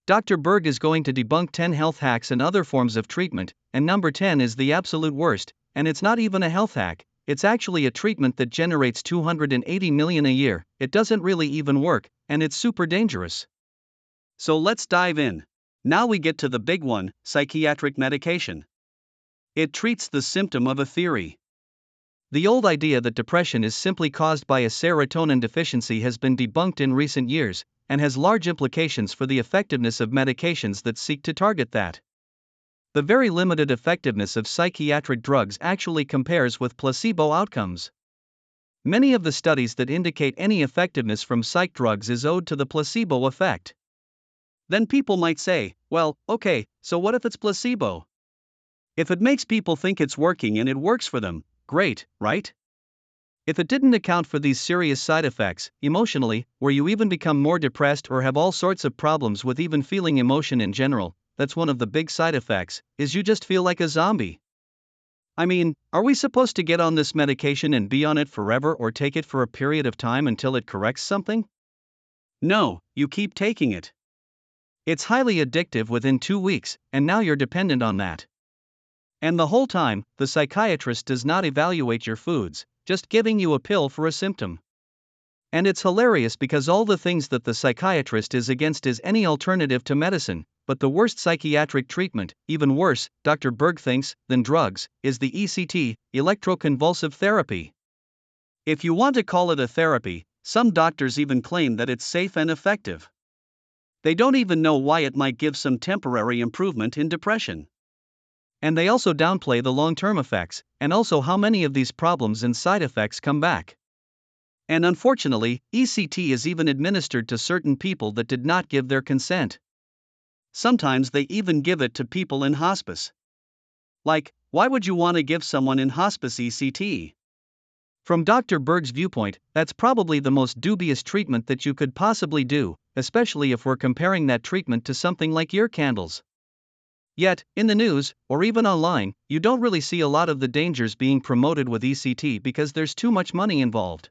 Dr. Berg is going to debunk 10 health hacks and other forms of treatment, and number 10 is the absolute worst, and it's not even a health hack, it's actually a treatment that generates 280 million a year, it doesn't really even work, and it's super dangerous. So let's dive in. Now we get to the big one, psychiatric medication. It treats the symptom of a theory. The old idea that depression is simply caused by a serotonin deficiency has been debunked in recent years, and has large implications for the effectiveness of medications that seek to target that. The very limited effectiveness of psychiatric drugs actually compares with placebo outcomes. Many of the studies that indicate any effectiveness from psych drugs is owed to the placebo effect. Then people might say, well, okay, so what if it's placebo? If it makes people think it's working and it works for them, great, right? If it didn't account for these serious side effects, emotionally, where you even become more depressed or have all sorts of problems with even feeling emotion in general, that's one of the big side effects, is you just feel like a zombie. I mean, are we supposed to get on this medication and be on it forever or take it for a period of time until it corrects something? No, you keep taking it. It's highly addictive within 2 weeks, and now you're dependent on that. And the whole time, the psychiatrist does not evaluate your foods, just giving you a pill for a symptom. And it's hilarious because all the things that the psychiatrist is against is any alternative to medicine, but the worst psychiatric treatment, even worse, Dr. Berg thinks, than drugs, is the ECT, electroconvulsive therapy. If you want to call it a therapy, some doctors even claim that it's safe and effective. They don't even know why it might give some temporary improvement in depression. And they also downplay the long-term effects, and also how many of these problems and side effects come back. And unfortunately, ECT is even administered to certain people that did not give their consent. Sometimes they even give it to people in hospice. Like, why would you want to give someone in hospice ECT? From Dr. Berg's viewpoint, that's probably the most dubious treatment that you could possibly do, especially if we're comparing that treatment to something like ear candles. Yet, in the news, or even online, you don't really see a lot of the dangers being promoted with ECT because there's too much money involved.